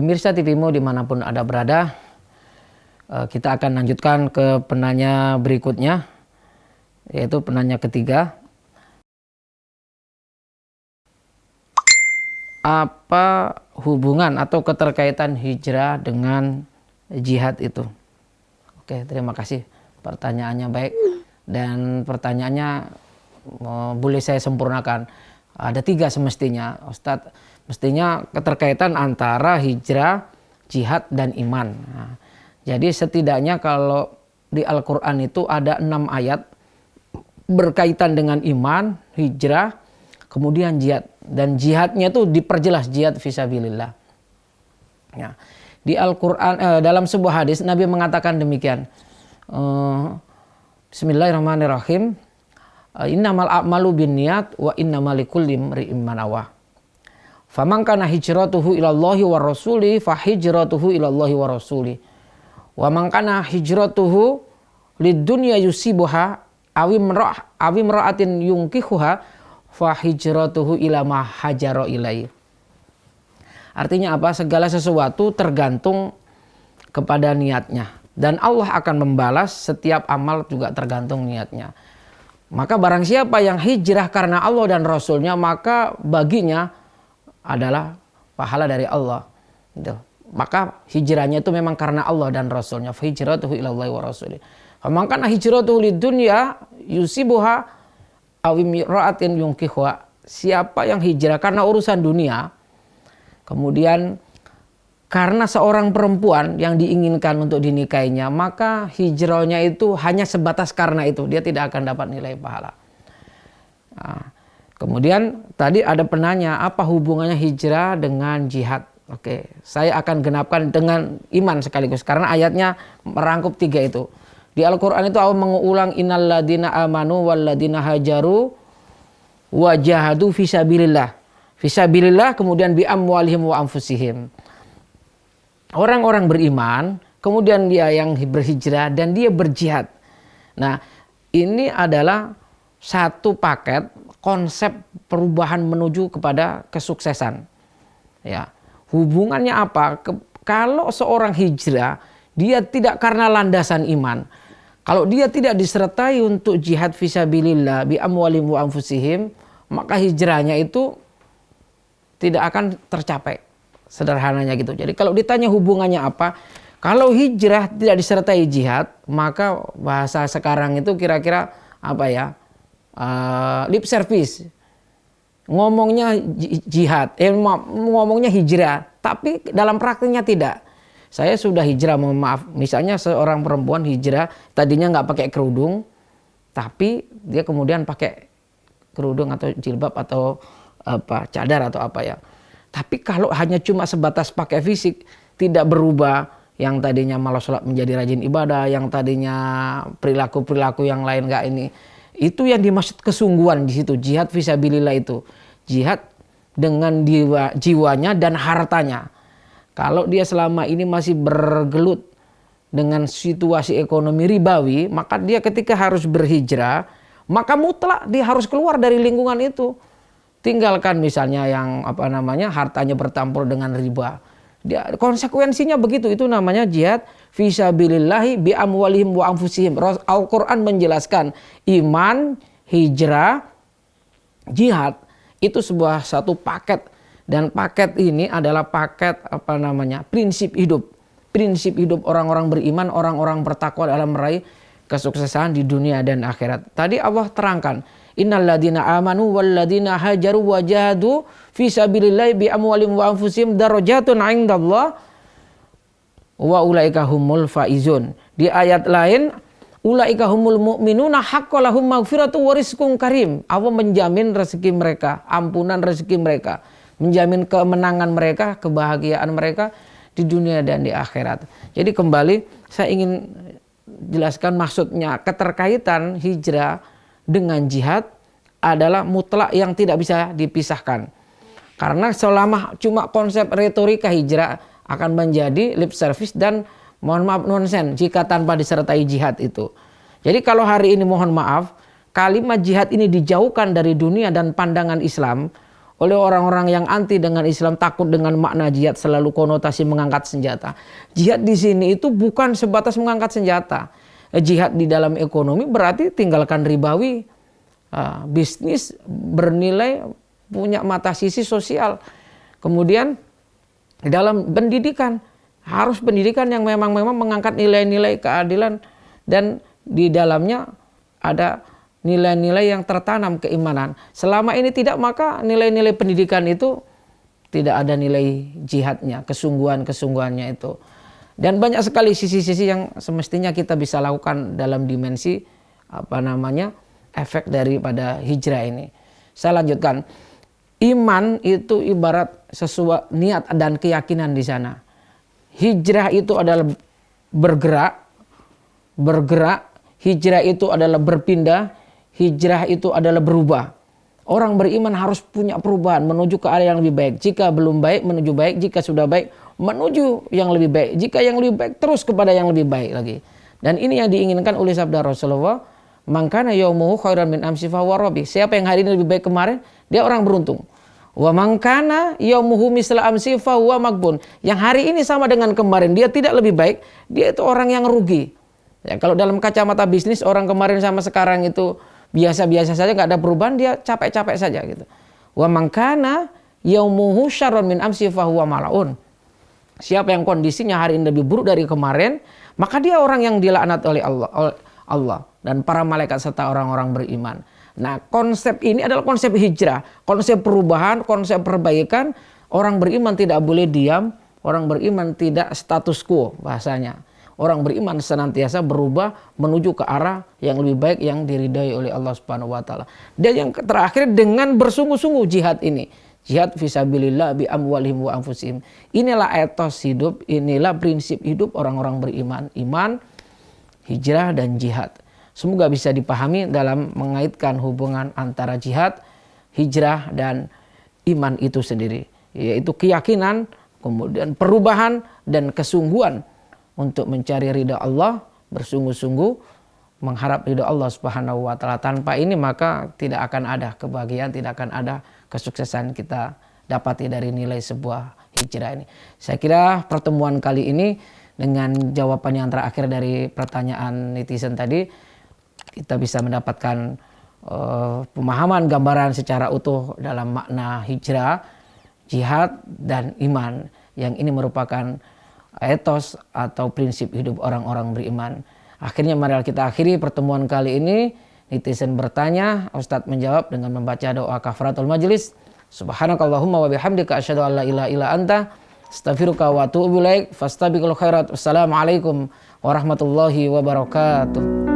Pemirsa TVmu dimanapun Anda berada, kita akan lanjutkan ke penanya berikutnya, yaitu penanya ketiga. Apa hubungan atau keterkaitan hijrah dengan jihad itu? Oke, terima kasih. Pertanyaannya baik. Dan pertanyaannya boleh saya sempurnakan. Ada 3 semestinya, Ustadz. Mestinya keterkaitan antara hijrah, jihad, dan iman. Nah, jadi setidaknya kalau di Al-Quran itu ada 6 ayat berkaitan dengan iman, hijrah, kemudian jihad. Dan jihadnya itu diperjelas, jihad fisabilillah. Ya. Di Al-Quran, dalam sebuah hadis Nabi mengatakan demikian. Bismillahirrahmanirrahim. Innamal a'malu binniyat wa innamal likulli imri'in ma nawa. Faman kana hijratuhu ilallahi wa rasuli fa hijratuhu ilallahi wa rasuli. Wa man kana hijratuhu lidunya yusibuha awimra'atin yungkihuha fa hijratuhu ila ma hajara ilaihi. Artinya apa? Segala sesuatu tergantung kepada niatnya, dan Allah akan membalas setiap amal juga tergantung niatnya. Maka barang siapa yang hijrah karena Allah dan Rasulnya, maka baginya adalah pahala dari Allah. Gitu. Maka hijrahnya itu memang karena Allah dan Rasulnya. Fa hijratuhu ilallahi wa rasuli. Faman kana hijratuhu lidunya yusibuha awimra'atin yungkihuha. Siapa yang hijrah karena urusan dunia, kemudian karena seorang perempuan yang diinginkan untuk dinikahinya, maka hijrahnya itu hanya sebatas karena itu, dia tidak akan dapat nilai pahala. Nah, kemudian tadi ada penanya, apa hubungannya hijrah dengan jihad? Oke, saya akan genapkan dengan iman sekaligus karena ayatnya merangkup 3 itu. Di Al-Quran itu Allah mengulang innalladzina amanu walladzina hajaru wajahadu fisabilillah. Fisabilillah kemudian bi amwalihim wa anfusihim. Orang-orang beriman, kemudian dia yang berhijrah dan dia berjihad. Nah, ini adalah satu paket konsep perubahan menuju kepada kesuksesan. Ya, hubungannya apa? Kalau seorang hijrah, dia tidak karena landasan iman. Kalau dia tidak disertai untuk jihad fisabilillah bi amwalihim wa anfusihim, maka hijrahnya itu tidak akan tercapai. Sederhananya gitu. Jadi kalau ditanya hubungannya apa, kalau hijrah tidak disertai jihad, maka bahasa sekarang itu kira-kira apa ya, lip service, ngomongnya jihad, ngomongnya hijrah, tapi dalam praktiknya tidak. Saya sudah hijrah, mohon maaf, misalnya seorang perempuan hijrah, tadinya nggak pakai kerudung, tapi dia kemudian pakai kerudung atau jilbab atau apa, cadar atau apa ya. Tapi kalau hanya cuma sebatas pakai fisik, tidak berubah, yang tadinya malas sholat menjadi rajin ibadah, yang tadinya perilaku-perilaku yang lain nggak ini, itu yang dimaksud kesungguhan di situ, jihad fisabilillah itu, jihad dengan jiwanya dan hartanya. Kalau dia selama ini masih bergelut dengan situasi ekonomi ribawi, maka dia ketika harus berhijrah, maka mutlak dia harus keluar dari lingkungan itu. Tinggalkan misalnya yang apa namanya hartanya bertampur dengan riba. Dia, konsekuensinya begitu, itu namanya jihad fisabilillahi bi amwalihim wa anfusihim. Al-Quran menjelaskan iman, hijrah, jihad itu sebuah satu paket, dan paket ini adalah paket apa namanya prinsip hidup. Prinsip hidup orang-orang beriman, orang-orang bertakwa dalam meraih kesuksesan di dunia dan akhirat. Tadi Allah terangkan, innalladzina amanu walladzina hajaru wajahadu fisabilillahi bi amwalihim wa anfusihim darajatun 'indallah wa ulaika humul faizun. Di ayat lain, ulaika humul mu'minuna haqqan lahum maghfiratu wa rizqun karim. Allah menjamin rezeki mereka, ampunan rezeki mereka, menjamin kemenangan mereka, kebahagiaan mereka di dunia dan di akhirat. Jadi kembali saya ingin jelaskan maksudnya, keterkaitan hijrah dengan jihad adalah mutlak yang tidak bisa dipisahkan. Karena selama cuma konsep retorika hijrah akan menjadi lip service dan mohon maaf nonsen jika tanpa disertai jihad itu. Jadi kalau hari ini mohon maaf kalimat jihad ini dijauhkan dari dunia dan pandangan Islam oleh orang-orang yang anti dengan Islam, takut dengan makna jihad, selalu konotasi mengangkat senjata. Jihad di sini itu bukan sebatas mengangkat senjata. Jihad di dalam ekonomi berarti tinggalkan ribawi, bisnis bernilai, punya mata sisi sosial. Kemudian dalam pendidikan, harus pendidikan yang memang mengangkat nilai-nilai keadilan dan di dalamnya ada nilai-nilai yang tertanam keimanan. Selama ini tidak, maka nilai-nilai pendidikan itu tidak ada nilai jihadnya, kesungguhan-kesungguhannya itu. Dan banyak sekali sisi-sisi yang semestinya kita bisa lakukan dalam dimensi efek daripada hijrah ini. Saya lanjutkan. Iman itu ibarat sesuatu niat dan keyakinan di sana. Hijrah itu adalah bergerak. Hijrah itu adalah berpindah. Hijrah itu adalah berubah. Orang beriman harus punya perubahan menuju ke arah yang lebih baik. Jika belum baik, menuju baik. Jika sudah baik, menuju yang lebih baik. Jika yang lebih baik, terus kepada yang lebih baik lagi. Dan ini yang diinginkan oleh sabda Rasulullah. Man kana yaumuhu khairan min amsi fahuwa rabi. Siapa yang hari ini lebih baik kemarin, dia orang beruntung. Wa man kana yaumuhu misla amsi fahuwa maghbun. Yang hari ini sama dengan kemarin, dia tidak lebih baik, dia itu orang yang rugi. Ya, kalau dalam kacamata bisnis, orang kemarin sama sekarang itu biasa-biasa saja, nggak ada perubahan, dia capek-capek saja gitu. Wa man kana yaumuhu syarrun min amsi fahuwa malaun. Siapa yang kondisinya hari ini lebih buruk dari kemarin, maka dia orang yang dilaknat oleh Allah dan para malaikat serta orang-orang beriman. Nah, konsep ini adalah konsep hijrah, konsep perubahan, konsep perbaikan. Orang beriman tidak boleh diam, orang beriman tidak status quo bahasanya. Orang beriman senantiasa berubah menuju ke arah yang lebih baik yang diridhai oleh Allah Subhanahu wa taala. Dan yang terakhir dengan bersungguh-sungguh jihad ini. Jihad fisabilillah bi amwalihim wa anfusihim. Inilah etos hidup, inilah prinsip hidup orang-orang beriman. Iman, hijrah dan jihad. Semoga bisa dipahami dalam mengaitkan hubungan antara jihad, hijrah dan iman itu sendiri. Yaitu keyakinan, kemudian perubahan dan kesungguhan untuk mencari ridha Allah, bersungguh-sungguh mengharap ridha Allah Subhanahu wa taala. Tanpa ini maka tidak akan ada kebahagiaan, tidak akan ada kesuksesan kita dapati dari nilai sebuah hijrah ini. Saya kira pertemuan kali ini dengan jawaban yang terakhir dari pertanyaan netizen tadi, kita bisa mendapatkan pemahaman gambaran secara utuh dalam makna hijrah, jihad dan iman, yang ini merupakan etos atau prinsip hidup orang-orang beriman. Akhirnya mari kita akhiri pertemuan kali ini. Netizen bertanya, Ustadz menjawab dengan membaca doa kafaratul majlis. Subhanakallahumma wa bihamdika asyhadu an la ilaha illa anta astaghfiruka wa atubu ilaik. Fastabiqul khairat. Wassalamualaikum warahmatullahi wabarakatuh.